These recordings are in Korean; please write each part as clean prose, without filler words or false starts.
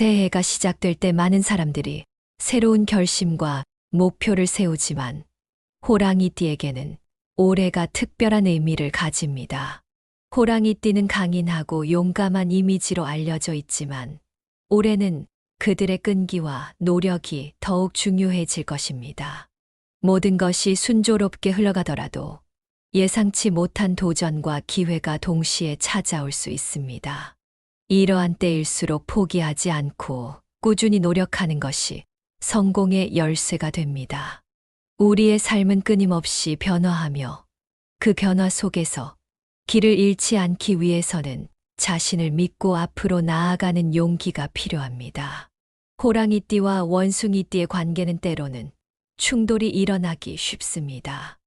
새해가 시작될 때 많은 사람들이 새로운 결심과 목표를 세우지만 호랑이띠에게는 올해가 특별한 의미를 가집니다. 호랑이띠는 강인하고 용감한 이미지로 알려져 있지만 올해는 그들의 끈기와 노력이 더욱 중요해질 것입니다. 모든 것이 순조롭게 흘러가더라도 예상치 못한 도전과 기회가 동시에 찾아올 수 있습니다. 이러한 때일수록 포기하지 않고 꾸준히 노력하는 것이 성공의 열쇠가 됩니다. 우리의 삶은 끊임없이 변화하며 그 변화 속에서 길을 잃지 않기 위해서는 자신을 믿고 앞으로 나아가는 용기가 필요합니다. 호랑이띠와 원숭이띠의 관계는 때로는 충돌이 일어나기 쉽습니다.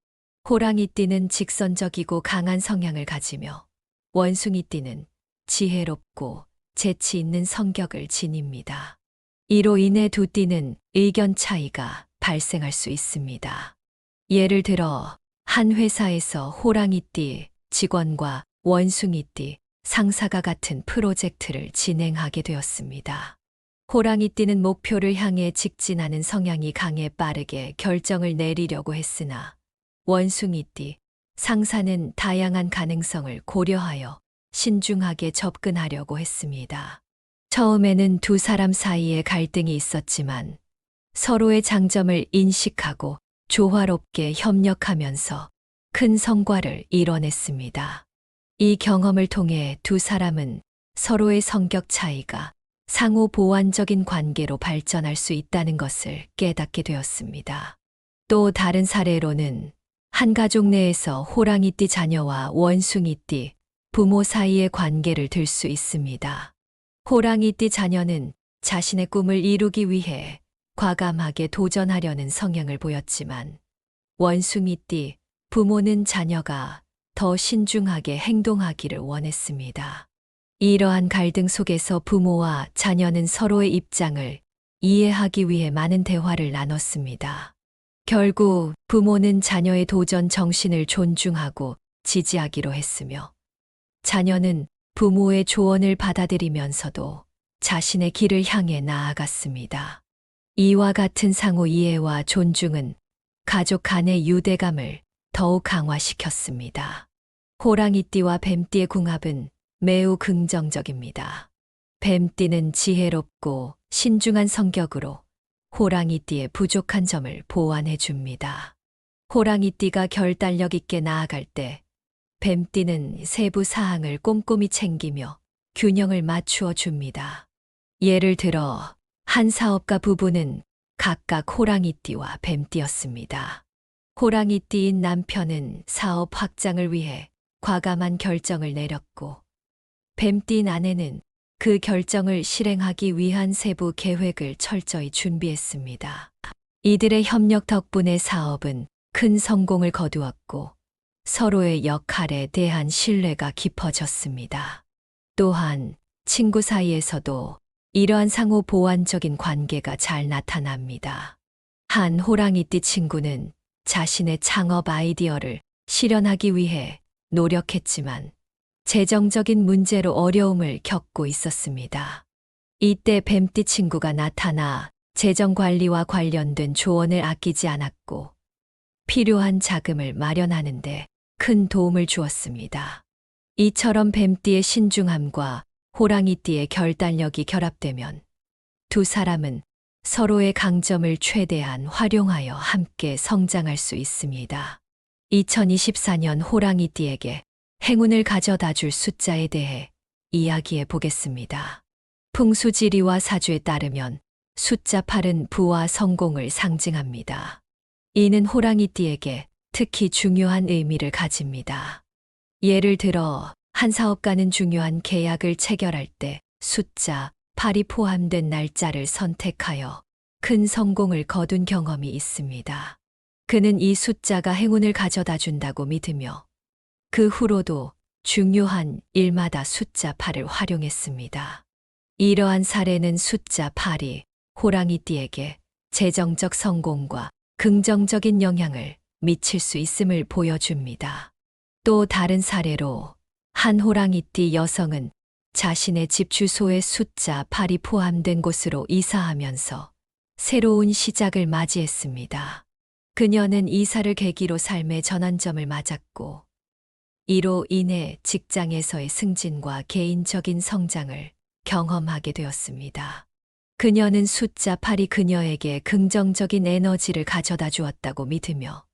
호랑이띠는 직선적이고 강한 성향을 가지며 원숭이띠는 지혜롭고 재치 있는 성격을 지닙니다. 이로 인해 두 띠는 의견 차이가 발생할 수 있습니다. 예를 들어 한 회사에서 호랑이띠 직원과 원숭이띠 상사가 같은 프로젝트를 진행하게 되었습니다. 호랑이띠는 목표를 향해 직진하는 성향이 강해 빠르게 결정을 내리려고 했으나 원숭이띠 상사는 다양한 가능성을 고려하여 신중하게 접근하려고 했습니다. 처음에는 두 사람 사이에 갈등이 있었지만 서로의 장점을 인식하고 조화롭게 협력하면서 큰 성과를 이뤄냈습니다. 이 경험을 통해 두 사람은 서로의 성격 차이가 상호 보완적인 관계로 발전할 수 있다는 것을 깨닫게 되었습니다. 또 다른 사례로는 한 가족 내에서 호랑이띠 자녀와 원숭이띠 부모 사이의 관계를 들 수 있습니다. 호랑이띠 자녀는 자신의 꿈을 이루기 위해 과감하게 도전하려는 성향을 보였지만 원숭이띠 부모는 자녀가 더 신중하게 행동하기를 원했습니다. 이러한 갈등 속에서 부모와 자녀는 서로의 입장을 이해하기 위해 많은 대화를 나눴습니다. 결국 부모는 자녀의 도전 정신을 존중하고 지지하기로 했으며 자녀는 부모의 조언을 받아들이면서도 자신의 길을 향해 나아갔습니다. 이와 같은 상호 이해와 존중은 가족 간의 유대감을 더욱 강화시켰습니다. 호랑이띠와 뱀띠의 궁합은 매우 긍정적입니다. 뱀띠는 지혜롭고 신중한 성격으로 호랑이띠의 부족한 점을 보완해 줍니다. 호랑이띠가 결단력 있게 나아갈 때 뱀띠는 세부 사항을 꼼꼼히 챙기며 균형을 맞추어 줍니다. 예를 들어 한 사업가 부부는 각각 호랑이띠와 뱀띠였습니다. 호랑이띠인 남편은 사업 확장을 위해 과감한 결정을 내렸고 뱀띠인 아내는 그 결정을 실행하기 위한 세부 계획을 철저히 준비했습니다. 이들의 협력 덕분에 사업은 큰 성공을 거두었고 서로의 역할에 대한 신뢰가 깊어졌습니다. 또한 친구 사이에서도 이러한 상호 보완적인 관계가 잘 나타납니다. 한 호랑이띠 친구는 자신의 창업 아이디어를 실현하기 위해 노력했지만 재정적인 문제로 어려움을 겪고 있었습니다. 이때 뱀띠 친구가 나타나 재정 관리와 관련된 조언을 아끼지 않았고 필요한 자금을 마련하는데 큰 도움을 주었습니다. 이처럼 뱀띠의 신중함과 호랑이띠의 결단력이 결합되면 두 사람은 서로의 강점을 최대한 활용하여 함께 성장할 수 있습니다. 2024년 호랑이띠에게 행운을 가져다 줄 숫자에 대해 이야기해 보겠습니다. 풍수지리와 사주에 따르면 숫자 8은 부와 성공을 상징합니다. 이는 호랑이띠에게 특히 중요한 의미를 가집니다. 예를 들어 한 사업가는 중요한 계약을 체결할 때 숫자 8이 포함된 날짜를 선택하여 큰 성공을 거둔 경험이 있습니다. 그는 이 숫자가 행운을 가져다 준다고 믿으며 그 후로도 중요한 일마다 숫자 8을 활용했습니다. 이러한 사례는 숫자 8이 호랑이띠에게 재정적 성공과 긍정적인 영향을 미칠 수 있음을 보여줍니다. 또 다른 사례로 한 호랑이띠 여성은 자신의 집 주소에 숫자 8이 포함된 곳으로 이사하면서 새로운 시작을 맞이했습니다. 그녀는 이사를 계기로 삶의 전환점을 맞았고, 이로 인해 직장에서의 승진과 개인적인 성장을 경험하게 되었습니다. 그녀는 숫자 8이 그녀에게 긍정적인 에너지를 가져다 주었다고 믿으며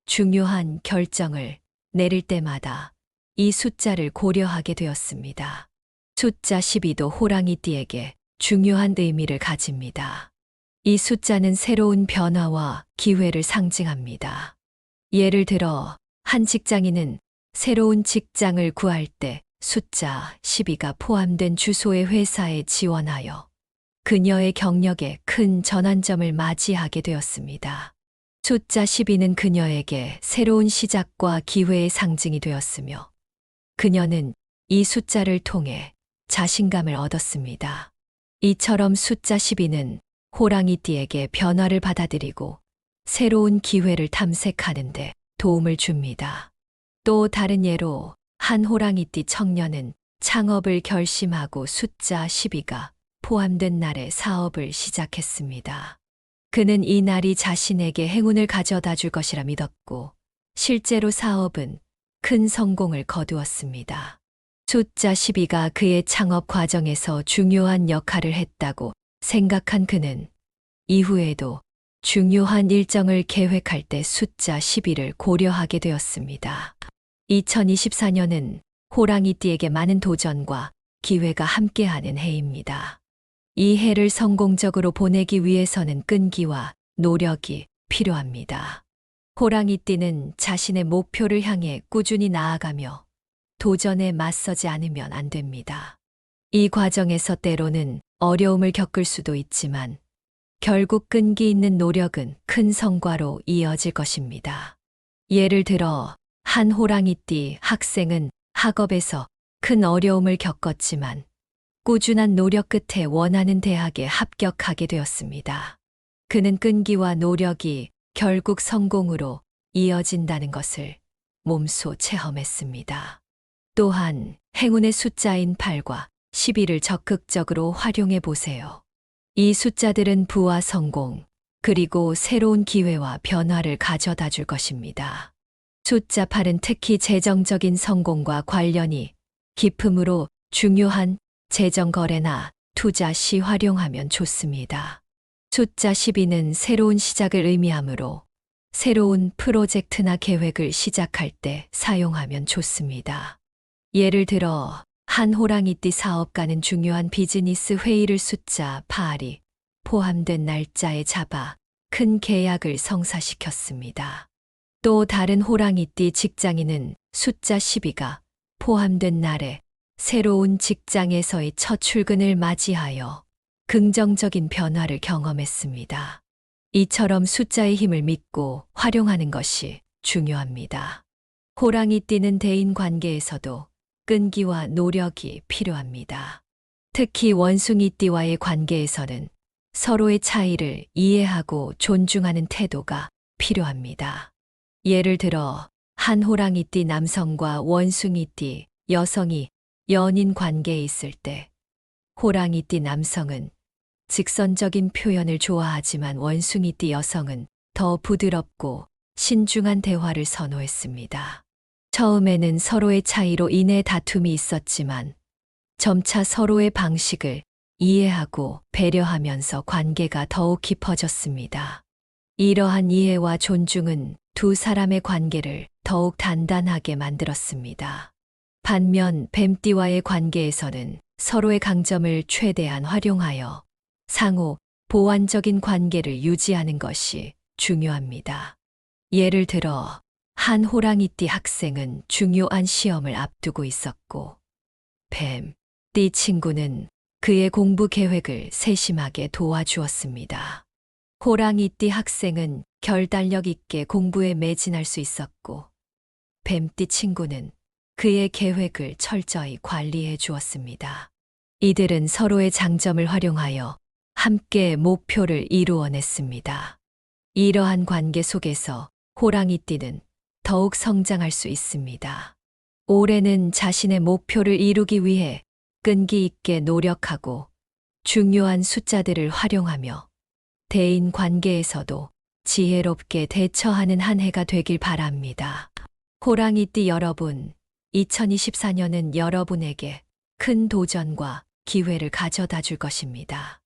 중요한 결정을 내릴 때마다 이 숫자를 고려하게 되었습니다. 숫자 12도 호랑이띠에게 중요한 의미를 가집니다. 이 숫자는 새로운 변화와 기회를 상징합니다. 예를 들어 한 직장인은 새로운 직장을 구할 때 숫자 12가 포함된 주소의 회사에 지원하여 그녀의 경력에 큰 전환점을 맞이하게 되었습니다. 숫자 12는 그녀에게 새로운 시작과 기회의 상징이 되었으며, 그녀는 이 숫자를 통해 자신감을 얻었습니다. 이처럼 숫자 12는 호랑이띠에게 변화를 받아들이고 새로운 기회를 탐색하는 데 도움을 줍니다. 또 다른 예로 한 호랑이띠 청년은 창업을 결심하고 숫자 12가 포함된 날에 사업을 시작했습니다. 그는 이 날이 자신에게 행운을 가져다 줄 것이라 믿었고, 실제로 사업은 큰 성공을 거두었습니다. 숫자 12가 그의 창업 과정에서 중요한 역할을 했다고 생각한 그는 이후에도 중요한 일정을 계획할 때 숫자 12를 고려하게 되었습니다. 2024년은 호랑이띠에게 많은 도전과 기회가 함께하는 해입니다. 이 해를 성공적으로 보내기 위해서는 끈기와 노력이 필요합니다. 호랑이띠는 자신의 목표를 향해 꾸준히 나아가며 도전에 맞서지 않으면 안 됩니다. 이 과정에서 때로는 어려움을 겪을 수도 있지만 결국 끈기 있는 노력은 큰 성과로 이어질 것입니다. 예를 들어 한 호랑이띠 학생은 학업에서 큰 어려움을 겪었지만 꾸준한 노력 끝에 원하는 대학에 합격하게 되었습니다. 그는 끈기와 노력이 결국 성공으로 이어진다는 것을 몸소 체험했습니다. 또한 행운의 숫자인 8과 12를 적극적으로 활용해 보세요. 이 숫자들은 부와 성공, 그리고 새로운 기회와 변화를 가져다 줄 것입니다. 숫자 8은 특히 재정적인 성공과 관련이 깊으므로 중요한 재정 거래나 투자 시 활용하면 좋습니다. 숫자 12는 새로운 시작을 의미하므로 새로운 프로젝트나 계획을 시작할 때 사용하면 좋습니다. 예를 들어 한 호랑이띠 사업가는 중요한 비즈니스 회의를 숫자 8이 포함된 날짜에 잡아 큰 계약을 성사시켰습니다. 또 다른 호랑이띠 직장인은 숫자 12가 포함된 날에 새로운 직장에서의 첫 출근을 맞이하여 긍정적인 변화를 경험했습니다. 이처럼 숫자의 힘을 믿고 활용하는 것이 중요합니다. 호랑이띠는 대인 관계에서도 끈기와 노력이 필요합니다. 특히 원숭이띠와의 관계에서는 서로의 차이를 이해하고 존중하는 태도가 필요합니다. 예를 들어 한 호랑이띠 남성과 원숭이띠 여성이 연인 관계에 있을 때 호랑이띠 남성은 직선적인 표현을 좋아하지만 원숭이띠 여성은 더 부드럽고 신중한 대화를 선호했습니다. 처음에는 서로의 차이로 인해 다툼이 있었지만 점차 서로의 방식을 이해하고 배려하면서 관계가 더욱 깊어졌습니다. 이러한 이해와 존중은 두 사람의 관계를 더욱 단단하게 만들었습니다. 반면 뱀띠와의 관계에서는 서로의 강점을 최대한 활용하여 상호 보완적인 관계를 유지하는 것이 중요합니다. 예를 들어 한 호랑이띠 학생은 중요한 시험을 앞두고 있었고 뱀띠 친구는 그의 공부 계획을 세심하게 도와주었습니다. 호랑이띠 학생은 결단력 있게 공부에 매진할 수 있었고 뱀띠 친구는 그의 계획을 철저히 관리해 주었습니다. 이들은 서로의 장점을 활용하여 함께 목표를 이루어냈습니다. 이러한 관계 속에서 호랑이띠는 더욱 성장할 수 있습니다. 올해는 자신의 목표를 이루기 위해 끈기 있게 노력하고 중요한 숫자들을 활용하며 대인 관계에서도 지혜롭게 대처하는 한 해가 되길 바랍니다. 호랑이띠 여러분, 2024년은 여러분에게 큰 도전과 기회를 가져다 줄 것입니다.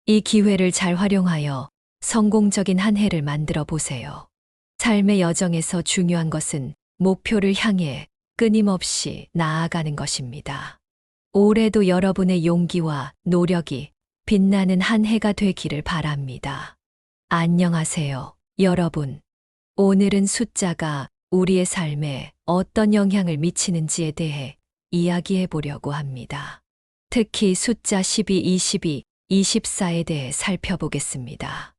이 기회를 잘 활용하여 성공적인 한 해를 만들어 보세요. 삶의 여정에서 중요한 것은 목표를 향해 끊임없이 나아가는 것입니다. 올해도 여러분의 용기와 노력이 빛나는 한 해가 되기를 바랍니다. 안녕하세요, 여러분. 오늘은 숫자가 우리의 삶에 어떤 영향을 미치는지에 대해 이야기해 보려고 합니다. 특히 숫자 12, 22, 24에 대해 살펴보겠습니다.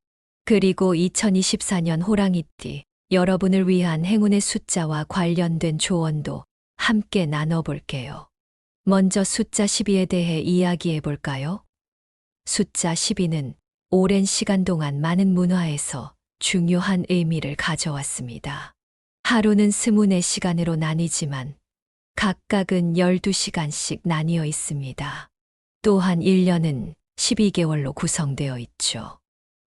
그리고 2024년 호랑이띠 여러분을 위한 행운의 숫자와 관련된 조언도 함께 나눠볼게요. 먼저 숫자 12에 대해 이야기해 볼까요? 숫자 12는 오랜 시간 동안 많은 문화에서 중요한 의미를 가져왔습니다. 하루는 24시간으로 나뉘지만 각각은 12시간씩 나뉘어 있습니다. 또한 1년은 12개월로 구성되어 있죠.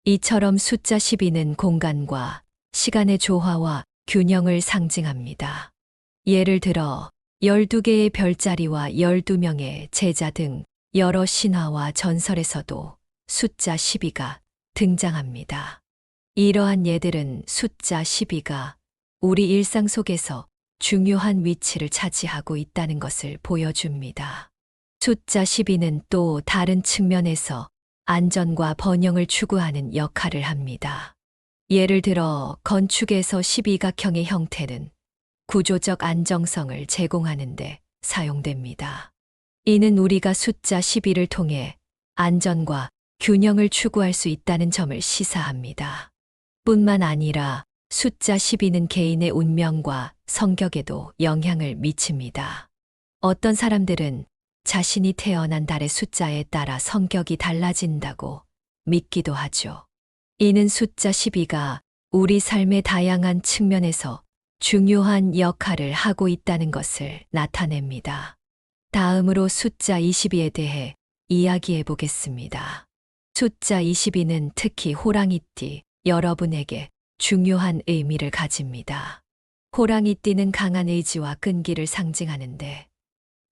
이처럼 숫자 12는 공간과 시간의 조화와 균형을 상징합니다. 예를 들어 12개의 별자리와 12명의 제자 등 여러 신화와 전설에서도 숫자 12가 등장합니다. 이러한 예들은 숫자 12가 우리 일상 속에서 중요한 위치를 차지하고 있다는 것을 보여줍니다. 숫자 12는 또 다른 측면에서 안전과 번영을 추구하는 역할을 합니다. 예를 들어 건축에서 12각형의 형태는 구조적 안정성을 제공하는 데 사용됩니다. 이는 우리가 숫자 12를 통해 안전과 균형을 추구할 수 있다는 점을 시사합니다. 뿐만 아니라 숫자 12는 개인의 운명과 성격에도 영향을 미칩니다. 어떤 사람들은 자신이 태어난 달의 숫자에 따라 성격이 달라진다고 믿기도 하죠. 이는 숫자 12가 우리 삶의 다양한 측면에서 중요한 역할을 하고 있다는 것을 나타냅니다. 다음으로 숫자 22에 대해 이야기해 보겠습니다. 숫자 22는 특히 호랑이띠 여러분에게 중요한 의미를 가집니다. 호랑이띠는 강한 의지와 끈기를 상징하는데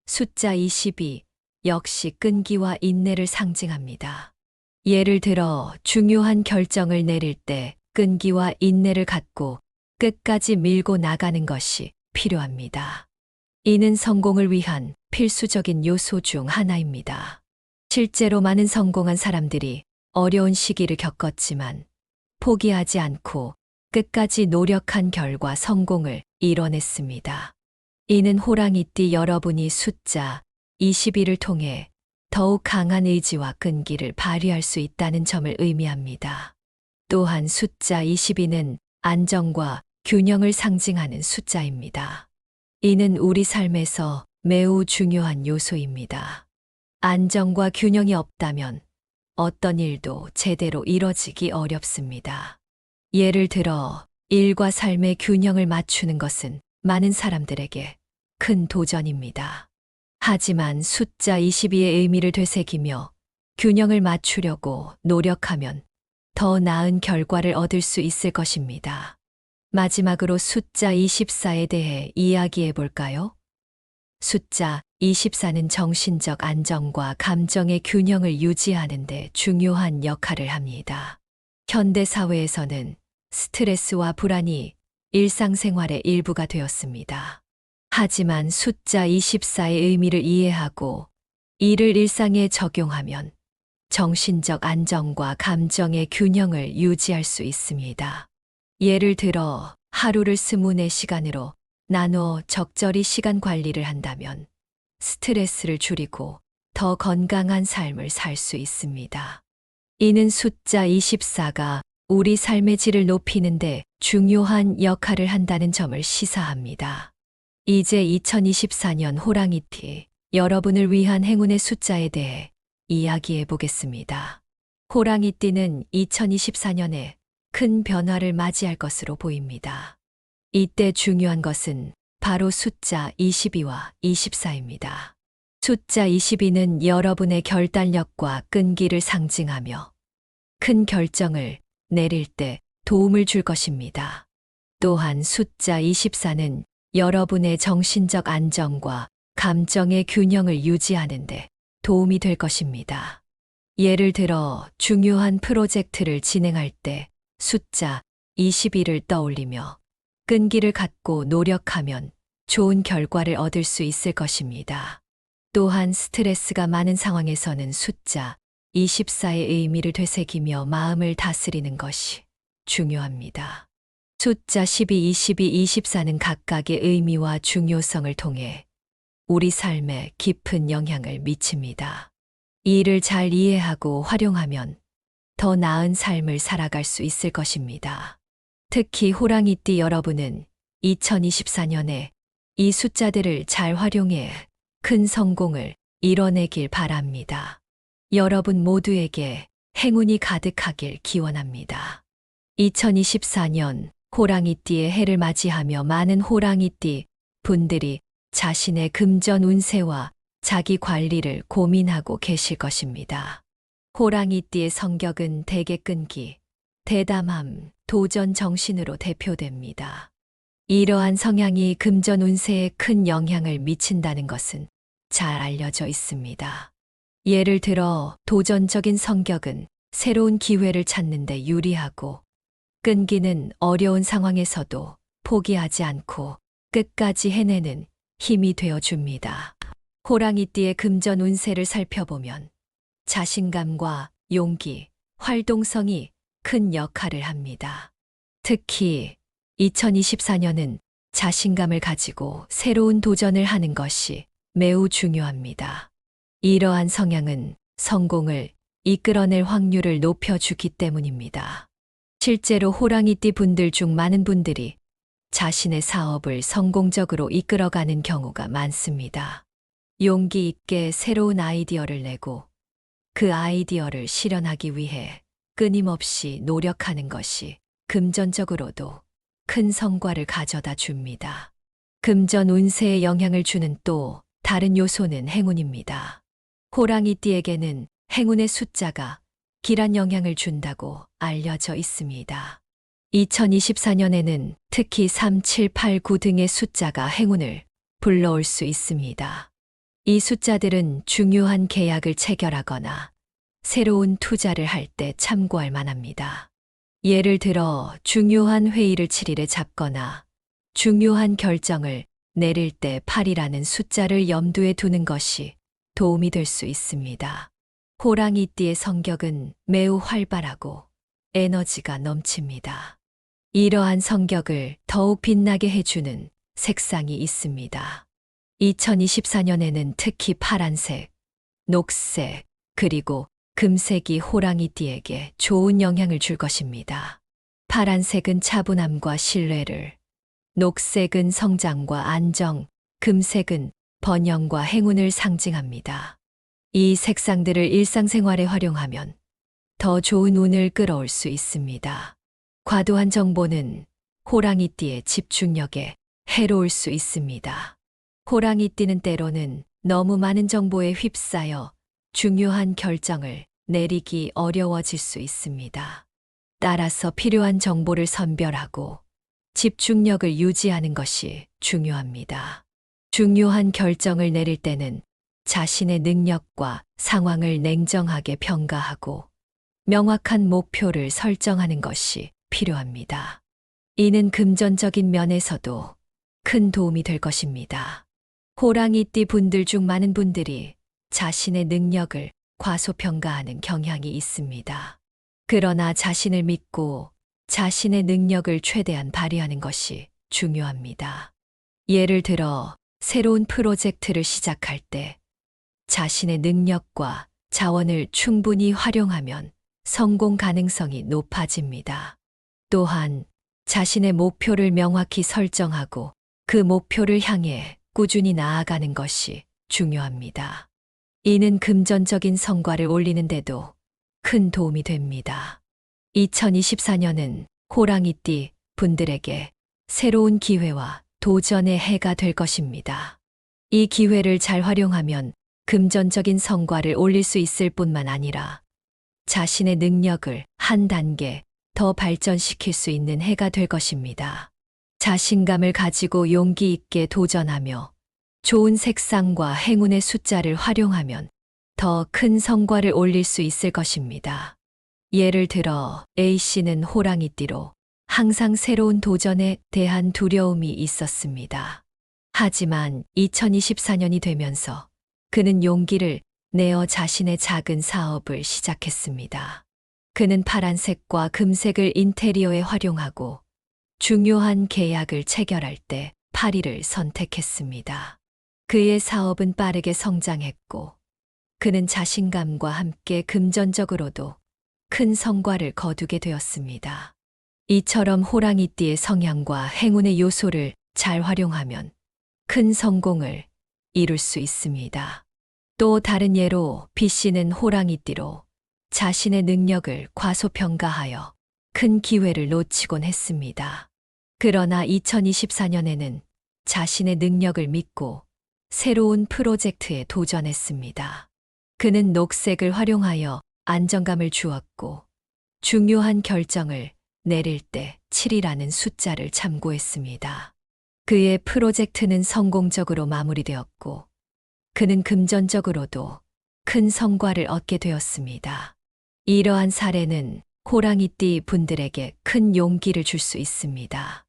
숫자 22 역시 끈기와 인내를 상징합니다. 예를 들어 중요한 결정을 내릴 때 끈기와 인내를 갖고 끝까지 밀고 나가는 것이 필요합니다. 이는 성공을 위한 필수적인 요소 중 하나입니다. 실제로 많은 성공한 사람들이 어려운 시기를 겪었지만 포기하지 않고 끝까지 노력한 결과 성공을 이뤄냈습니다. 이는 호랑이띠 여러분이 숫자 22를 통해 더욱 강한 의지와 끈기를 발휘할 수 있다는 점을 의미합니다. 또한 숫자 22는 안정과 균형을 상징하는 숫자입니다. 이는 우리 삶에서 매우 중요한 요소입니다. 안정과 균형이 없다면 어떤 일도 제대로 이뤄지기 어렵습니다. 예를 들어 일과 삶의 균형을 맞추는 것은 많은 사람들에게 큰 도전입니다. 하지만 숫자 22의 의미를 되새기며 균형을 맞추려고 노력하면 더 나은 결과를 얻을 수 있을 것입니다. 마지막으로 숫자 24에 대해 이야기해 볼까요? 숫자 24는 정신적 안정과 감정의 균형을 유지하는 데 중요한 역할을 합니다. 현대 사회에서는 스트레스와 불안이 일상생활의 일부가 되었습니다. 하지만 숫자 24의 의미를 이해하고 이를 일상에 적용하면 정신적 안정과 감정의 균형을 유지할 수 있습니다. 예를 들어 하루를 24시간으로 나눠 적절히 시간 관리를 한다면 스트레스를 줄이고 더 건강한 삶을 살 수 있습니다. 이는 숫자 24가 우리 삶의 질을 높이는데 중요한 역할을 한다는 점을 시사합니다. 이제 2024년 호랑이띠 여러분을 위한 행운의 숫자에 대해 이야기해 보겠습니다. 호랑이띠는 2024년에 큰 변화를 맞이할 것으로 보입니다. 이때 중요한 것은 바로 숫자 22와 24입니다. 숫자 22는 여러분의 결단력과 끈기를 상징하며 큰 결정을 내릴 때 도움을 줄 것입니다. 또한 숫자 24는 여러분의 정신적 안정과 감정의 균형을 유지하는 데 도움이 될 것입니다. 예를 들어 중요한 프로젝트를 진행할 때 숫자 21을 떠올리며 끈기를 갖고 노력하면 좋은 결과를 얻을 수 있을 것입니다. 또한 스트레스가 많은 상황에서는 숫자 24의 의미를 되새기며 마음을 다스리는 것이 중요합니다. 숫자 12, 22, 24는 각각의 의미와 중요성을 통해 우리 삶에 깊은 영향을 미칩니다. 이를 잘 이해하고 활용하면 더 나은 삶을 살아갈 수 있을 것입니다. 특히 호랑이띠 여러분은 2024년에 이 숫자들을 잘 활용해 큰 성공을 이뤄내길 바랍니다. 여러분 모두에게 행운이 가득하길 기원합니다. 2024년 호랑이띠의 해를 맞이하며 많은 호랑이띠 분들이 자신의 금전 운세와 자기 관리를 고민하고 계실 것입니다. 호랑이띠의 성격은 대개 끈기, 대담함, 도전 정신으로 대표됩니다. 이러한 성향이 금전 운세에 큰 영향을 미친다는 것은 잘 알려져 있습니다. 예를 들어 도전적인 성격은 새로운 기회를 찾는 데 유리하고 끈기는 어려운 상황에서도 포기하지 않고 끝까지 해내는 힘이 되어줍니다. 호랑이띠의 금전 운세를 살펴보면 자신감과 용기, 활동성이 큰 역할을 합니다. 특히 2024년은 자신감을 가지고 새로운 도전을 하는 것이 매우 중요합니다. 이러한 성향은 성공을 이끌어낼 확률을 높여주기 때문입니다. 실제로 호랑이띠 분들 중 많은 분들이 자신의 사업을 성공적으로 이끌어가는 경우가 많습니다. 용기 있게 새로운 아이디어를 내고 그 아이디어를 실현하기 위해 끊임없이 노력하는 것이 금전적으로도 큰 성과를 가져다 줍니다. 금전 운세에 영향을 주는 또 다른 요소는 행운입니다. 호랑이띠에게는 행운의 숫자가 길한 영향을 준다고 알려져 있습니다. 2024년에는 특히 3, 7, 8, 9 등의 숫자가 행운을 불러올 수 있습니다. 이 숫자들은 중요한 계약을 체결하거나 새로운 투자를 할 때 참고할 만합니다. 예를 들어 중요한 회의를 7일에 잡거나 중요한 결정을 내릴 때 8이라는 숫자를 염두에 두는 것이 도움이 될 수 있습니다. 호랑이띠의 성격은 매우 활발하고 에너지가 넘칩니다. 이러한 성격을 더욱 빛나게 해주는 색상이 있습니다. 2024년에는 특히 파란색, 녹색, 그리고 금색이 호랑이띠에게 좋은 영향을 줄 것입니다. 파란색은 차분함과 신뢰를, 녹색은 성장과 안정, 금색은 번영과 행운을 상징합니다. 이 색상들을 일상생활에 활용하면 더 좋은 운을 끌어올 수 있습니다. 과도한 정보는 호랑이띠의 집중력에 해로울 수 있습니다. 호랑이띠는 때로는 너무 많은 정보에 휩싸여 중요한 결정을 내리기 어려워질 수 있습니다. 따라서 필요한 정보를 선별하고 집중력을 유지하는 것이 중요합니다. 중요한 결정을 내릴 때는 자신의 능력과 상황을 냉정하게 평가하고 명확한 목표를 설정하는 것이 필요합니다. 이는 금전적인 면에서도 큰 도움이 될 것입니다. 호랑이띠 분들 중 많은 분들이 자신의 능력을 과소평가하는 경향이 있습니다. 그러나 자신을 믿고 자신의 능력을 최대한 발휘하는 것이 중요합니다. 예를 들어 새로운 프로젝트를 시작할 때 자신의 능력과 자원을 충분히 활용하면 성공 가능성이 높아집니다. 또한 자신의 목표를 명확히 설정하고 그 목표를 향해 꾸준히 나아가는 것이 중요합니다. 이는 금전적인 성과를 올리는데도 큰 도움이 됩니다. 2024년은 호랑이띠 분들에게 새로운 기회와 도전의 해가 될 것입니다. 이 기회를 잘 활용하면 금전적인 성과를 올릴 수 있을 뿐만 아니라 자신의 능력을 한 단계 더 발전시킬 수 있는 해가 될 것입니다. 자신감을 가지고 용기 있게 도전하며 좋은 색상과 행운의 숫자를 활용하면 더 큰 성과를 올릴 수 있을 것입니다. 예를 들어 A씨는 호랑이띠로 항상 새로운 도전에 대한 두려움이 있었습니다. 하지만 2024년이 되면서 그는 용기를 내어 자신의 작은 사업을 시작했습니다. 그는 파란색과 금색을 인테리어에 활용하고 중요한 계약을 체결할 때 파리를 선택했습니다. 그의 사업은 빠르게 성장했고 그는 자신감과 함께 금전적으로도 큰 성과를 거두게 되었습니다. 이처럼 호랑이띠의 성향과 행운의 요소를 잘 활용하면 큰 성공을 이룰 수 있습니다. 또 다른 예로 B씨는 호랑이띠로 자신의 능력을 과소평가하여 큰 기회를 놓치곤 했습니다. 그러나 2024년에는 자신의 능력을 믿고 새로운 프로젝트에 도전했습니다. 그는 녹색을 활용하여 안정감을 주었고 중요한 결정을 내릴 때 7이라는 숫자를 참고했습니다. 그의 프로젝트는 성공적으로 마무리되었고 그는 금전적으로도 큰 성과를 얻게 되었습니다. 이러한 사례는 호랑이띠 분들에게 큰 용기를 줄 수 있습니다.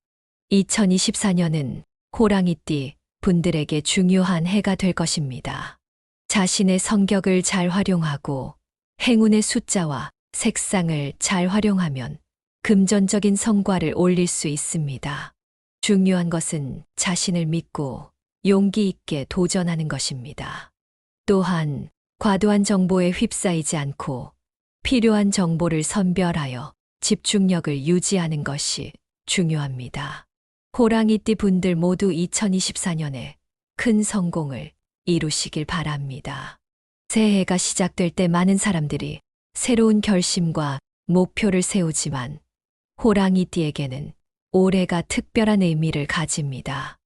2024년은 호랑이띠 분들에게 중요한 해가 될 것입니다. 자신의 성격을 잘 활용하고 행운의 숫자와 색상을 잘 활용하면 금전적인 성과를 올릴 수 있습니다. 중요한 것은 자신을 믿고 용기 있게 도전하는 것입니다. 또한 과도한 정보에 휩싸이지 않고 필요한 정보를 선별하여 집중력을 유지하는 것이 중요합니다. 호랑이띠 분들 모두 2024년에 큰 성공을 이루시길 바랍니다. 새해가 시작될 때 많은 사람들이 새로운 결심과 목표를 세우지만 호랑이띠에게는 올해가 특별한 의미를 가집니다.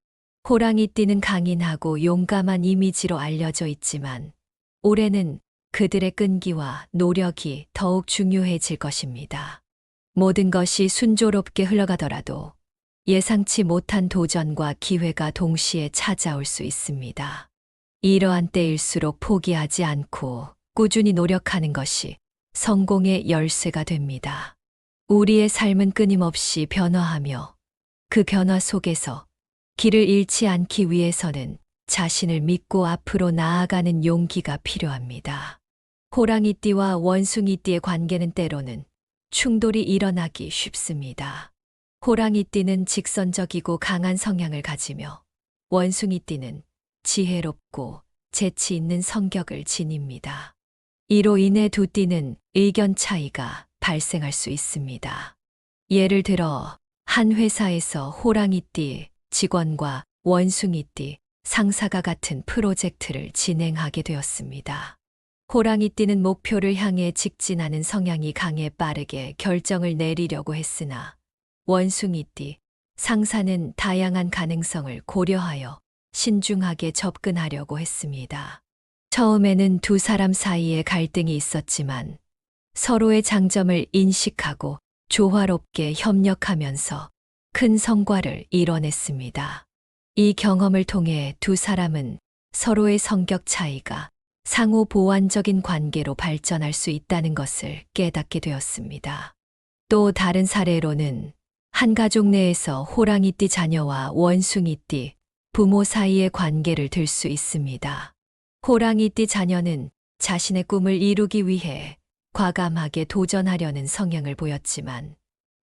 호랑이띠는 강인하고 용감한 이미지로 알려져 있지만 올해는 그들의 끈기와 노력이 더욱 중요해질 것입니다. 모든 것이 순조롭게 흘러가더라도 예상치 못한 도전과 기회가 동시에 찾아올 수 있습니다. 이러한 때일수록 포기하지 않고 꾸준히 노력하는 것이 성공의 열쇠가 됩니다. 우리의 삶은 끊임없이 변화하며 그 변화 속에서 길을 잃지 않기 위해서는 자신을 믿고 앞으로 나아가는 용기가 필요합니다. 호랑이띠와 원숭이띠의 관계는 때로는 충돌이 일어나기 쉽습니다. 호랑이띠는 직선적이고 강한 성향을 가지며 원숭이띠는 지혜롭고 재치 있는 성격을 지닙니다. 이로 인해 두 띠는 의견 차이가 발생할 수 있습니다. 예를 들어 한 회사에서 호랑이띠 직원과 원숭이띠 상사가 같은 프로젝트를 진행하게 되었습니다. 호랑이띠는 목표를 향해 직진하는 성향이 강해 빠르게 결정을 내리려고 했으나 원숭이띠 상사는 다양한 가능성을 고려하여 신중하게 접근하려고 했습니다. 처음에는 두 사람 사이에 갈등이 있었지만 서로의 장점을 인식하고 조화롭게 협력하면서 큰 성과를 이뤄냈습니다. 이 경험을 통해 두 사람은 서로의 성격 차이가 상호 보완적인 관계로 발전할 수 있다는 것을 깨닫게 되었습니다. 또 다른 사례로는 한 가족 내에서 호랑이띠 자녀와 원숭이띠 부모 사이의 관계를 들 수 있습니다. 호랑이띠 자녀는 자신의 꿈을 이루기 위해 과감하게 도전하려는 성향을 보였지만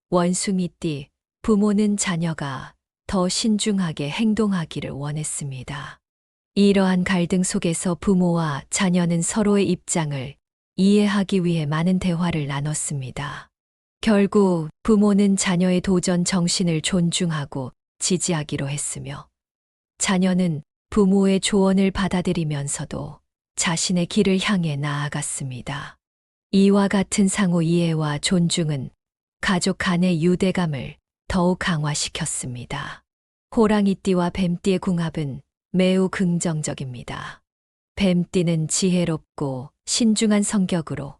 원숭이띠 부모는 자녀가 더 신중하게 행동하기를 원했습니다. 이러한 갈등 속에서 부모와 자녀는 서로의 입장을 이해하기 위해 많은 대화를 나눴습니다. 결국 부모는 자녀의 도전 정신을 존중하고 지지하기로 했으며 자녀는 부모의 조언을 받아들이면서도 자신의 길을 향해 나아갔습니다. 이와 같은 상호 이해와 존중은 가족 간의 유대감을 더욱 강화시켰습니다. 호랑이띠와 뱀띠의 궁합은 매우 긍정적입니다. 뱀띠는 지혜롭고 신중한 성격으로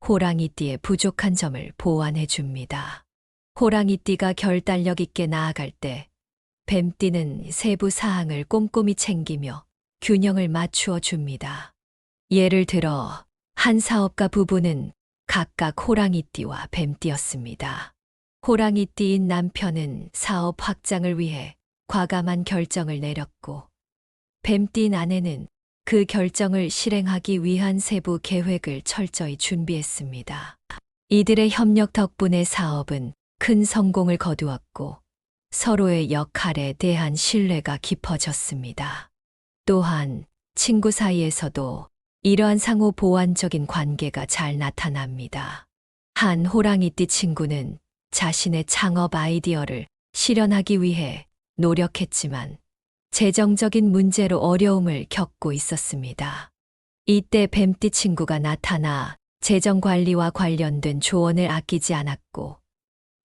호랑이띠의 부족한 점을 보완해 줍니다. 호랑이띠가 결단력 있게 나아갈 때 뱀띠는 세부 사항을 꼼꼼히 챙기며 균형을 맞추어 줍니다. 예를 들어 한 사업가 부부는 각각 호랑이띠와 뱀띠였습니다. 호랑이띠인 남편은 사업 확장을 위해 과감한 결정을 내렸고, 뱀띠인 아내는 그 결정을 실행하기 위한 세부 계획을 철저히 준비했습니다. 이들의 협력 덕분에 사업은 큰 성공을 거두었고, 서로의 역할에 대한 신뢰가 깊어졌습니다. 또한 친구 사이에서도 이러한 상호 보완적인 관계가 잘 나타납니다. 한 호랑이띠 친구는 자신의 창업 아이디어를 실현하기 위해 노력했지만 재정적인 문제로 어려움을 겪고 있었습니다. 이때 뱀띠 친구가 나타나 재정 관리와 관련된 조언을 아끼지 않았고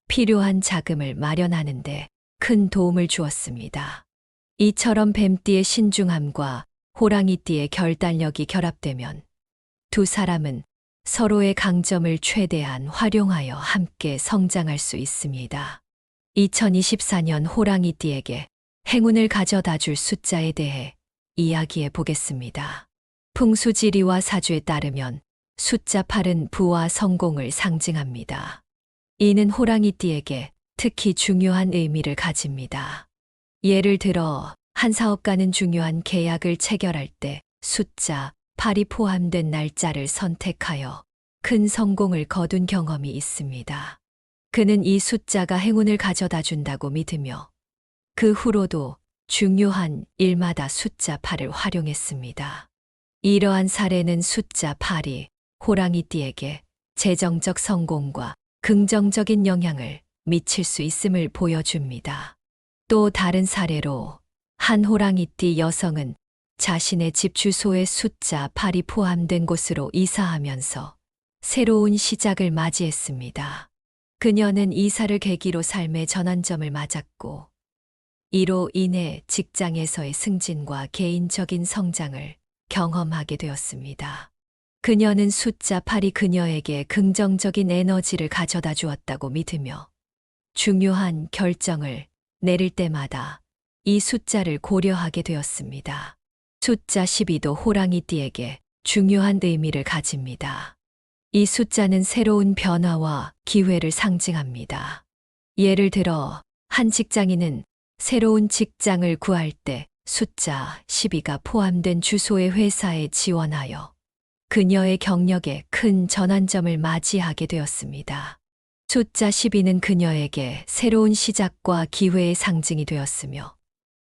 필요한 자금을 마련하는데 큰 도움을 주었습니다. 이처럼 뱀띠의 신중함과 호랑이띠의 결단력이 결합되면 두 사람은 서로의 강점을 최대한 활용하여 함께 성장할 수 있습니다. 2024년 호랑이띠에게 행운을 가져다 줄 숫자에 대해 이야기해 보겠습니다. 풍수지리와 사주에 따르면 숫자 8은 부와 성공을 상징합니다. 이는 호랑이띠에게 특히 중요한 의미를 가집니다. 예를 들어 한 사업가는 중요한 계약을 체결할 때 숫자 8이 포함된 날짜를 선택하여 큰 성공을 거둔 경험이 있습니다. 그는 이 숫자가 행운을 가져다 준다고 믿으며 그 후로도 중요한 일마다 숫자 8을 활용했습니다. 이러한 사례는 숫자 8이 호랑이띠에게 재정적 성공과 긍정적인 영향을 미칠 수 있음을 보여줍니다. 또 다른 사례로 한 호랑이띠 여성은 자신의 집 주소에 숫자 8이 포함된 곳으로 이사하면서 새로운 시작을 맞이했습니다. 그녀는 이사를 계기로 삶의 전환점을 맞았고, 이로 인해 직장에서의 승진과 개인적인 성장을 경험하게 되었습니다. 그녀는 숫자 8이 그녀에게 긍정적인 에너지를 가져다 주었다고 믿으며 중요한 결정을 내릴 때마다 이 숫자를 고려하게 되었습니다. 숫자 12도 호랑이띠에게 중요한 의미를 가집니다. 이 숫자는 새로운 변화와 기회를 상징합니다. 예를 들어 한 직장인은 새로운 직장을 구할 때 숫자 12가 포함된 주소의 회사에 지원하여 그녀의 경력에 큰 전환점을 맞이하게 되었습니다. 숫자 12는 그녀에게 새로운 시작과 기회의 상징이 되었으며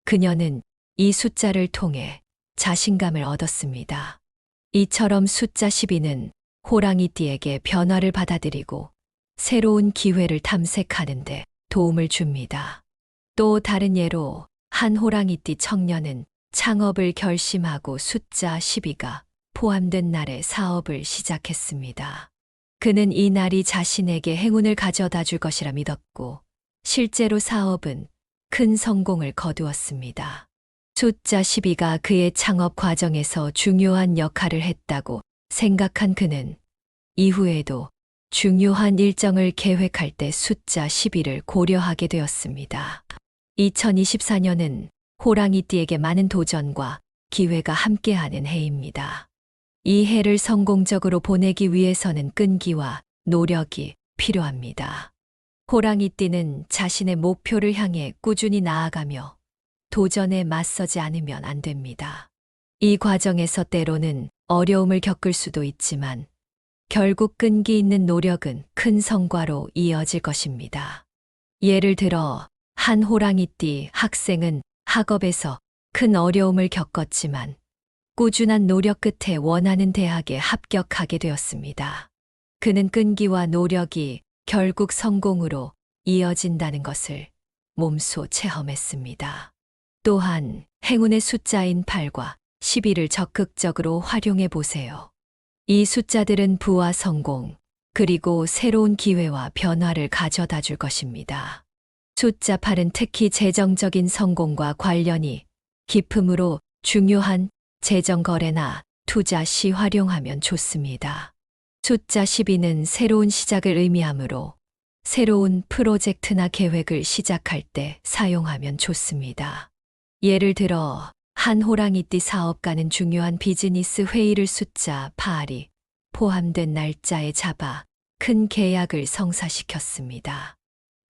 그녀는 이 숫자를 통해 자신감을 얻었습니다. 이처럼 숫자 12는 호랑이띠에게 변화를 받아들이고 새로운 기회를 탐색하는 데 도움을 줍니다. 또 다른 예로 한 호랑이띠 청년은 창업을 결심하고 숫자 12가 포함된 날에 사업을 시작했습니다. 그는 이 날이 자신에게 행운을 가져다 줄 것이라 믿었고 실제로 사업은 큰 성공을 거두었습니다. 숫자 12가 그의 창업 과정에서 중요한 역할을 했다고 생각한 그는 이후에도 중요한 일정을 계획할 때 숫자 12를 고려하게 되었습니다. 2024년은 호랑이띠에게 많은 도전과 기회가 함께하는 해입니다. 이 해를 성공적으로 보내기 위해서는 끈기와 노력이 필요합니다. 호랑이띠는 자신의 목표를 향해 꾸준히 나아가며 도전에 맞서지 않으면 안 됩니다. 이 과정에서 때로는 어려움을 겪을 수도 있지만 결국 끈기 있는 노력은 큰 성과로 이어질 것입니다. 예를 들어 한 호랑이띠 학생은 학업에서 큰 어려움을 겪었지만 꾸준한 노력 끝에 원하는 대학에 합격하게 되었습니다. 그는 끈기와 노력이 결국 성공으로 이어진다는 것을 몸소 체험했습니다. 또한 행운의 숫자인 8과 12를 적극적으로 활용해 보세요. 이 숫자들은 부와 성공, 그리고 새로운 기회와 변화를 가져다 줄 것입니다. 숫자 8은 특히 재정적인 성공과 관련이 깊음으로 중요한 재정 거래나 투자 시 활용하면 좋습니다. 숫자 12는 새로운 시작을 의미하므로 새로운 프로젝트나 계획을 시작할 때 사용하면 좋습니다. 예를 들어 한 호랑이띠 사업가는 중요한 비즈니스 회의를 숫자 8이 포함된 날짜에 잡아 큰 계약을 성사시켰습니다.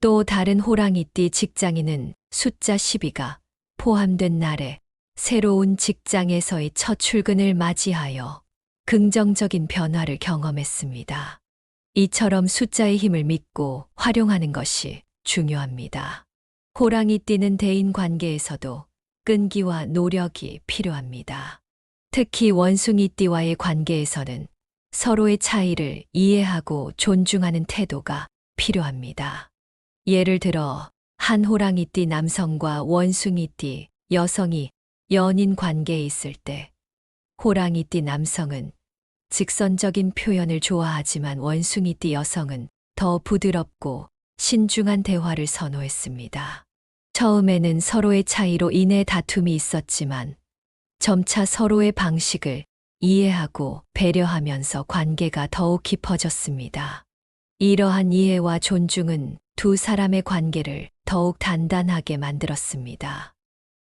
또 다른 호랑이띠 직장인은 숫자 12가 포함된 날에 새로운 직장에서의 첫 출근을 맞이하여 긍정적인 변화를 경험했습니다. 이처럼 숫자의 힘을 믿고 활용하는 것이 중요합니다. 호랑이띠는 대인 관계에서도 끈기와 노력이 필요합니다. 특히 원숭이띠와의 관계에서는 서로의 차이를 이해하고 존중하는 태도가 필요합니다. 예를 들어 한 호랑이띠 남성과 원숭이띠 여성이 연인 관계에 있을 때 호랑이띠 남성은 직선적인 표현을 좋아하지만 원숭이띠 여성은 더 부드럽고 신중한 대화를 선호했습니다. 처음에는 서로의 차이로 인해 다툼이 있었지만 점차 서로의 방식을 이해하고 배려하면서 관계가 더욱 깊어졌습니다. 이러한 이해와 존중은 두 사람의 관계를 더욱 단단하게 만들었습니다.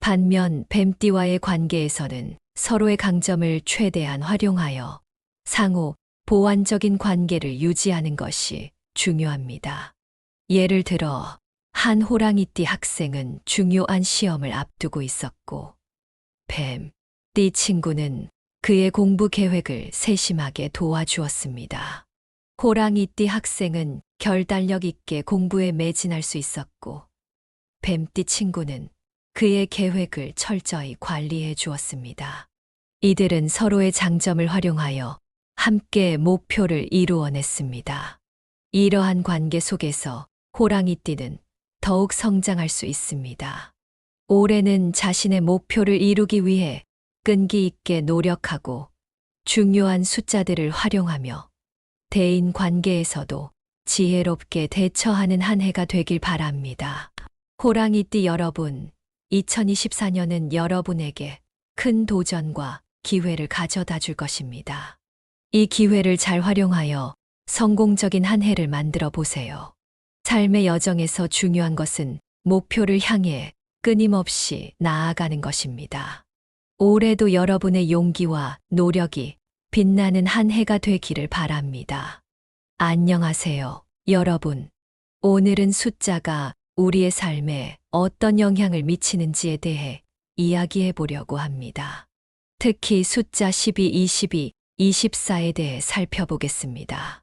반면 뱀띠와의 관계에서는 서로의 강점을 최대한 활용하여 상호 보완적인 관계를 유지하는 것이 중요합니다. 예를 들어 한 호랑이띠 학생은 중요한 시험을 앞두고 있었고 뱀띠 친구는 그의 공부 계획을 세심하게 도와주었습니다. 호랑이띠 학생은 결단력 있게 공부에 매진할 수 있었고 뱀띠 친구는 그의 계획을 철저히 관리해 주었습니다. 이들은 서로의 장점을 활용하여 함께 목표를 이루어냈습니다. 이러한 관계 속에서 호랑이띠는 더욱 성장할 수 있습니다. 올해는 자신의 목표를 이루기 위해 끈기 있게 노력하고 중요한 숫자들을 활용하며 대인 관계에서도 지혜롭게 대처하는 한 해가 되길 바랍니다. 호랑이띠 여러분, 2024년은 여러분에게 큰 도전과 기회를 가져다 줄 것입니다. 이 기회를 잘 활용하여 성공적인 한 해를 만들어 보세요. 삶의 여정에서 중요한 것은 목표를 향해 끊임없이 나아가는 것입니다. 올해도 여러분의 용기와 노력이 빛나는 한 해가 되기를 바랍니다. 안녕하세요, 여러분. 오늘은 숫자가 우리의 삶에 어떤 영향을 미치는지에 대해 이야기해 보려고 합니다. 특히 숫자 12, 22, 24에 대해 살펴보겠습니다.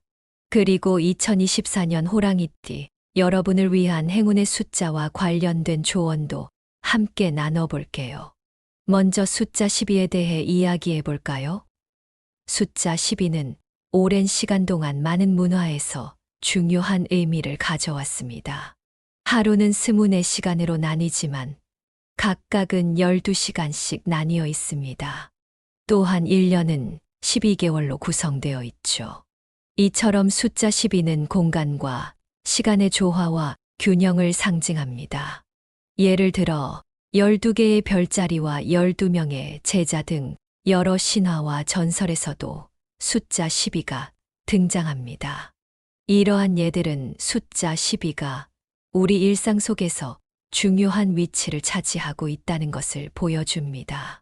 그리고 2024년 호랑이띠 여러분을 위한 행운의 숫자와 관련된 조언도 함께 나눠볼게요. 먼저 숫자 12에 대해 이야기해 볼까요? 숫자 12는 오랜 시간 동안 많은 문화에서 중요한 의미를 가져왔습니다. 하루는 24시간으로 나뉘지만 각각은 12시간씩 나뉘어 있습니다. 또한 1년은 12개월로 구성되어 있죠. 이처럼 숫자 12는 공간과 시간의 조화와 균형을 상징합니다. 예를 들어 12개의 별자리와 12명의 제자 등 여러 신화와 전설에서도 숫자 12가 등장합니다. 이러한 예들은 숫자 12가 우리 일상 속에서 중요한 위치를 차지하고 있다는 것을 보여줍니다.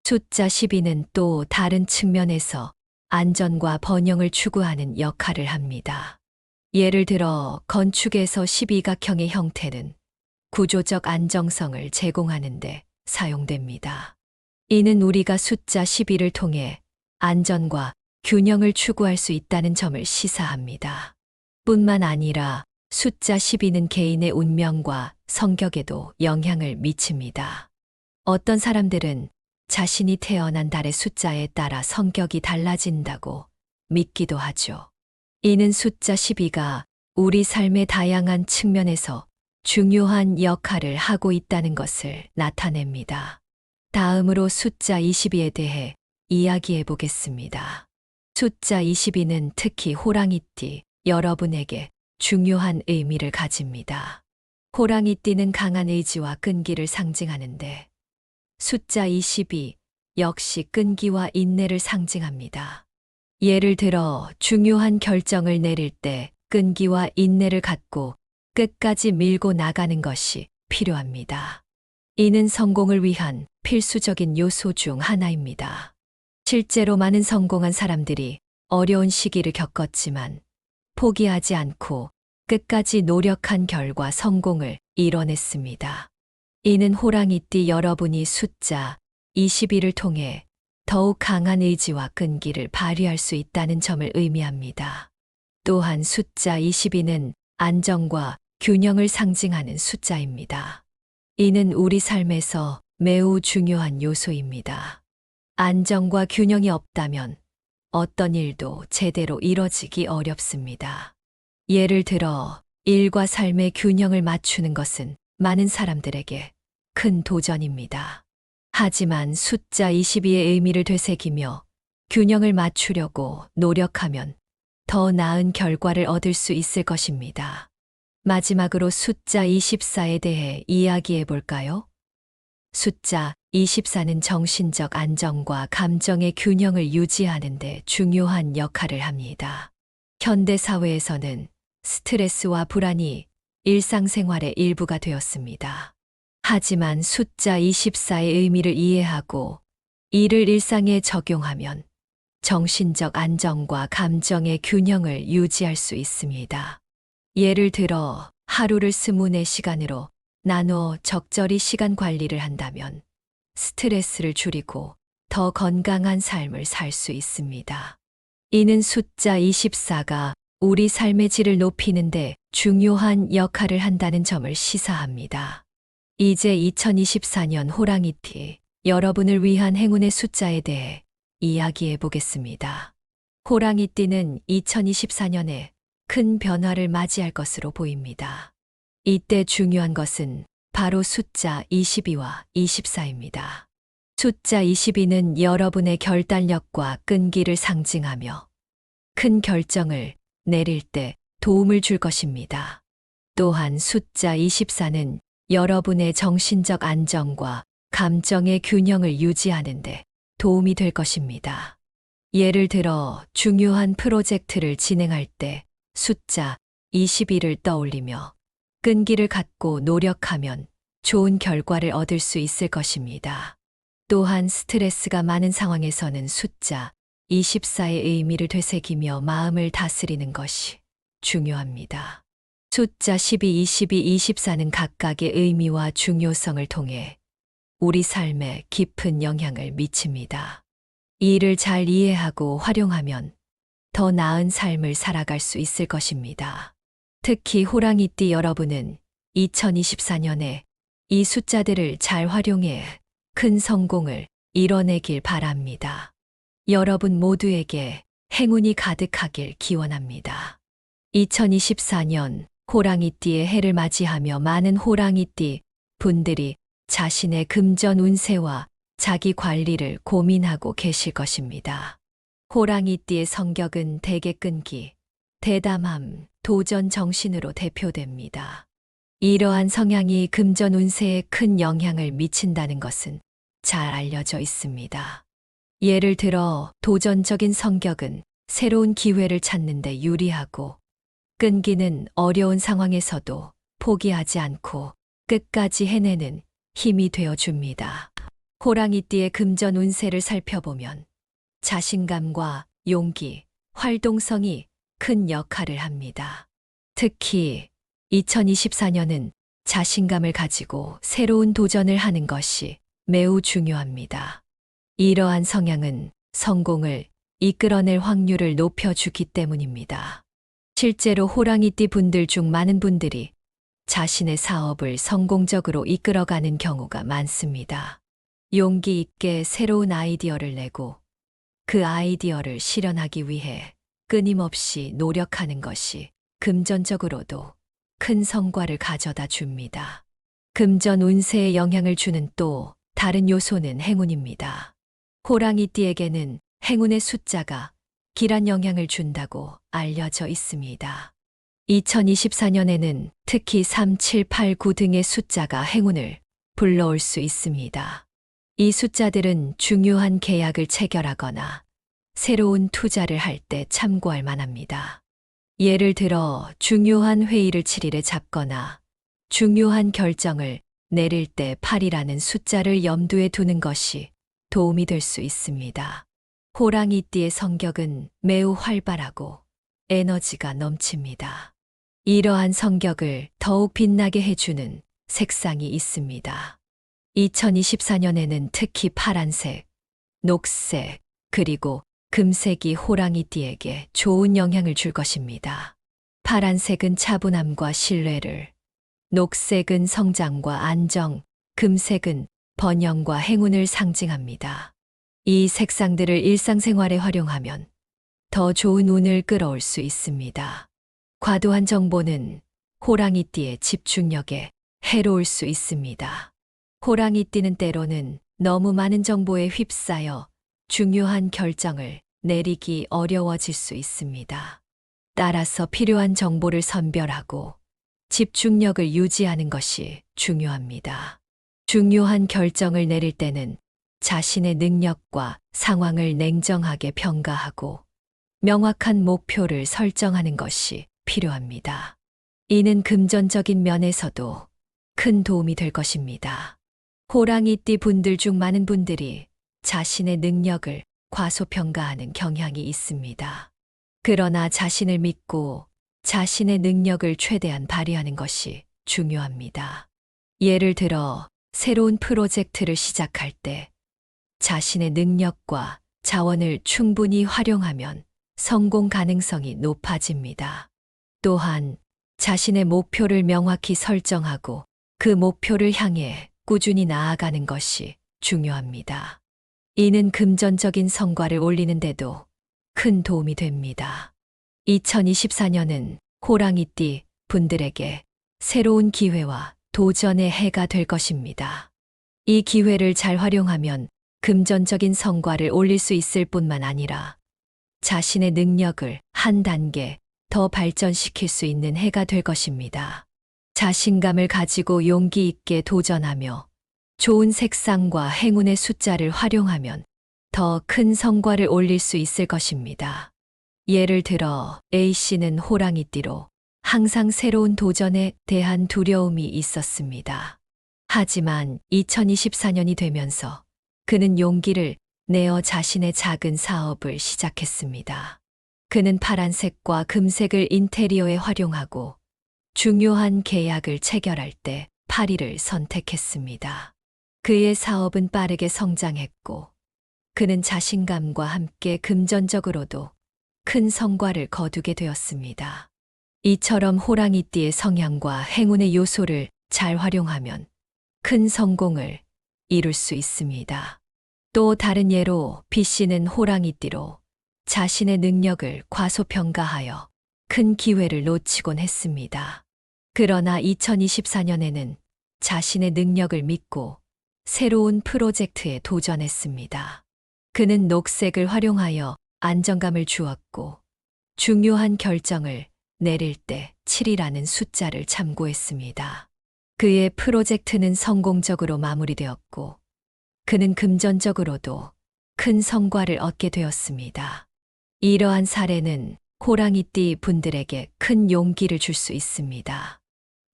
숫자 12는 또 다른 측면에서 안전과 번영을 추구하는 역할을 합니다. 예를 들어 건축에서 12각형의 형태는 구조적 안정성을 제공하는 데 사용됩니다. 이는 우리가 숫자 12를 통해 안전과 균형을 추구할 수 있다는 점을 시사합니다. 뿐만 아니라 숫자 12는 개인의 운명과 성격에도 영향을 미칩니다. 어떤 사람들은 자신이 태어난 달의 숫자에 따라 성격이 달라진다고 믿기도 하죠. 이는 숫자 12가 우리 삶의 다양한 측면에서 중요한 역할을 하고 있다는 것을 나타냅니다. 다음으로 숫자 22에 대해 이야기해 보겠습니다. 숫자 22는 특히 호랑이띠 여러분에게 중요한 의미를 가집니다. 호랑이띠는 강한 의지와 끈기를 상징하는데 숫자 22, 역시 끈기와 인내를 상징합니다. 예를 들어 중요한 결정을 내릴 때 끈기와 인내를 갖고 끝까지 밀고 나가는 것이 필요합니다. 이는 성공을 위한 필수적인 요소 중 하나입니다. 실제로 많은 성공한 사람들이 어려운 시기를 겪었지만 포기하지 않고 끝까지 노력한 결과 성공을 이뤄냈습니다. 이는 호랑이띠 여러분이 숫자 22를 통해 더욱 강한 의지와 끈기를 발휘할 수 있다는 점을 의미합니다. 또한 숫자 22는 안정과 균형을 상징하는 숫자입니다. 이는 우리 삶에서 매우 중요한 요소입니다. 안정과 균형이 없다면 어떤 일도 제대로 이뤄지기 어렵습니다. 예를 들어 일과 삶의 균형을 맞추는 것은 많은 사람들에게 큰 도전입니다. 하지만 숫자 22의 의미를 되새기며 균형을 맞추려고 노력하면 더 나은 결과를 얻을 수 있을 것입니다. 마지막으로 숫자 24에 대해 이야기해 볼까요? 숫자 24는 정신적 안정과 감정의 균형을 유지하는 데 중요한 역할을 합니다. 현대 사회에서는 스트레스와 불안이 일상생활의 일부가 되었습니다. 하지만 숫자 24의 의미를 이해하고 이를 일상에 적용하면 정신적 안정과 감정의 균형을 유지할 수 있습니다. 예를 들어 하루를 24시간으로 나누어 적절히 시간 관리를 한다면 스트레스를 줄이고 더 건강한 삶을 살 수 있습니다. 이는 숫자 24가 우리 삶의 질을 높이는데 중요한 역할을 한다는 점을 시사합니다. 이제 2024년 호랑이띠 여러분을 위한 행운의 숫자에 대해 이야기해 보겠습니다. 호랑이띠는 2024년에 큰 변화를 맞이할 것으로 보입니다. 이때 중요한 것은 바로 숫자 22와 24입니다. 숫자 22는 여러분의 결단력과 끈기를 상징하며 큰 결정을 내릴 때 도움을 줄 것입니다. 또한 숫자 24는 여러분의 정신적 안정과 감정의 균형을 유지하는 데 도움이 될 것입니다. 예를 들어 중요한 프로젝트를 진행할 때 숫자 22를 떠올리며 끈기를 갖고 노력하면 좋은 결과를 얻을 수 있을 것입니다. 또한 스트레스가 많은 상황에서는 숫자 24의 의미를 되새기며 마음을 다스리는 것이 중요합니다. 숫자 12, 22, 24는 각각의 의미와 중요성을 통해 우리 삶에 깊은 영향을 미칩니다. 이를 잘 이해하고 활용하면 더 나은 삶을 살아갈 수 있을 것입니다. 특히 호랑이띠 여러분은 2024년에 이 숫자들을 잘 활용해 큰 성공을 이뤄내길 바랍니다. 여러분 모두에게 행운이 가득하길 기원합니다. 2024년 호랑이띠의 해를 맞이하며 많은 호랑이띠 분들이 자신의 금전 운세와 자기 관리를 고민하고 계실 것입니다. 호랑이띠의 성격은 대개 끈기, 대담함, 도전 정신으로 대표됩니다. 이러한 성향이 금전 운세에 큰 영향을 미친다는 것은 잘 알려져 있습니다. 예를 들어 도전적인 성격은 새로운 기회를 찾는 데 유리하고 끈기는 어려운 상황에서도 포기하지 않고 끝까지 해내는 힘이 되어줍니다. 호랑이띠의 금전 운세를 살펴보면 자신감과 용기, 활동성이 큰 역할을 합니다. 특히 2024년은 자신감을 가지고 새로운 도전을 하는 것이 매우 중요합니다. 이러한 성향은 성공을 이끌어낼 확률을 높여주기 때문입니다. 실제로 호랑이띠 분들 중 많은 분들이 자신의 사업을 성공적으로 이끌어가는 경우가 많습니다. 용기 있게 새로운 아이디어를 내고 그 아이디어를 실현하기 위해 끊임없이 노력하는 것이 금전적으로도 큰 성과를 가져다 줍니다. 금전 운세에 영향을 주는 또 다른 요소는 행운입니다. 호랑이띠에게는 행운의 숫자가 길한 영향을 준다고 알려져 있습니다. 2024년에는 특히 3, 7, 8, 9 등의 숫자가 행운을 불러올 수 있습니다. 이 숫자들은 중요한 계약을 체결하거나 새로운 투자를 할 때 참고할 만합니다. 예를 들어 중요한 회의를 7일에 잡거나 중요한 결정을 내릴 때 8이라는 숫자를 염두에 두는 것이 도움이 될 수 있습니다. 호랑이띠의 성격은 매우 활발하고 에너지가 넘칩니다. 이러한 성격을 더욱 빛나게 해주는 색상이 있습니다. 2024년에는 특히 파란색, 녹색, 그리고 금색이 호랑이띠에게 좋은 영향을 줄 것입니다. 파란색은 차분함과 신뢰를, 녹색은 성장과 안정, 금색은 번영과 행운을 상징합니다. 이 색상들을 일상생활에 활용하면 더 좋은 운을 끌어올 수 있습니다. 과도한 정보는 호랑이띠의 집중력에 해로울 수 있습니다. 호랑이띠는 때로는 너무 많은 정보에 휩싸여 중요한 결정을 내리기 어려워질 수 있습니다. 따라서 필요한 정보를 선별하고 집중력을 유지하는 것이 중요합니다. 중요한 결정을 내릴 때는 자신의 능력과 상황을 냉정하게 평가하고 명확한 목표를 설정하는 것이 필요합니다. 이는 금전적인 면에서도 큰 도움이 될 것입니다. 호랑이띠 분들 중 많은 분들이 자신의 능력을 과소평가하는 경향이 있습니다. 그러나 자신을 믿고 자신의 능력을 최대한 발휘하는 것이 중요합니다. 예를 들어 새로운 프로젝트를 시작할 때 자신의 능력과 자원을 충분히 활용하면 성공 가능성이 높아집니다. 또한 자신의 목표를 명확히 설정하고 그 목표를 향해 꾸준히 나아가는 것이 중요합니다. 이는 금전적인 성과를 올리는데도 큰 도움이 됩니다. 2024년은 호랑이띠 분들에게 새로운 기회와 도전의 해가 될 것입니다. 이 기회를 잘 활용하면 금전적인 성과를 올릴 수 있을 뿐만 아니라 자신의 능력을 한 단계 더 발전시킬 수 있는 해가 될 것입니다. 자신감을 가지고 용기 있게 도전하며 좋은 색상과 행운의 숫자를 활용하면 더 큰 성과를 올릴 수 있을 것입니다. 예를 들어 A씨는 호랑이띠로 항상 새로운 도전에 대한 두려움이 있었습니다. 하지만 2024년이 되면서 그는 용기를 내어 자신의 작은 사업을 시작했습니다. 그는 파란색과 금색을 인테리어에 활용하고 중요한 계약을 체결할 때 8일을 선택했습니다. 그의 사업은 빠르게 성장했고 그는 자신감과 함께 금전적으로도 큰 성과를 거두게 되었습니다. 이처럼 호랑이띠의 성향과 행운의 요소를 잘 활용하면 큰 성공을 이룰 수 있습니다. 또 다른 예로 B씨는 호랑이띠로 자신의 능력을 과소평가하여 큰 기회를 놓치곤 했습니다. 그러나 2024년에는 자신의 능력을 믿고 새로운 프로젝트에 도전했습니다. 그는 녹색을 활용하여 안정감을 주었고 중요한 결정을 내릴 때 7이라는 숫자를 참고했습니다. 그의 프로젝트는 성공적으로 마무리되었고 그는 금전적으로도 큰 성과를 얻게 되었습니다. 이러한 사례는 호랑이띠 분들에게 큰 용기를 줄 수 있습니다.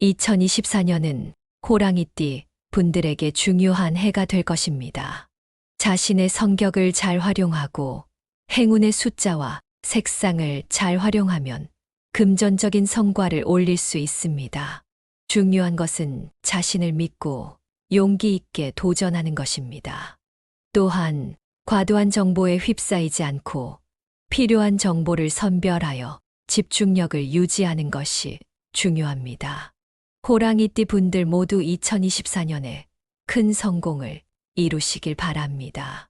2024년은 호랑이띠 분들에게 중요한 해가 될 것입니다. 자신의 성격을 잘 활용하고 행운의 숫자와 색상을 잘 활용하면 금전적인 성과를 올릴 수 있습니다. 중요한 것은 자신을 믿고 용기 있게 도전하는 것입니다. 또한 과도한 정보에 휩싸이지 않고 필요한 정보를 선별하여 집중력을 유지하는 것이 중요합니다. 호랑이띠 분들 모두 2024년에 큰 성공을 이루시길 바랍니다.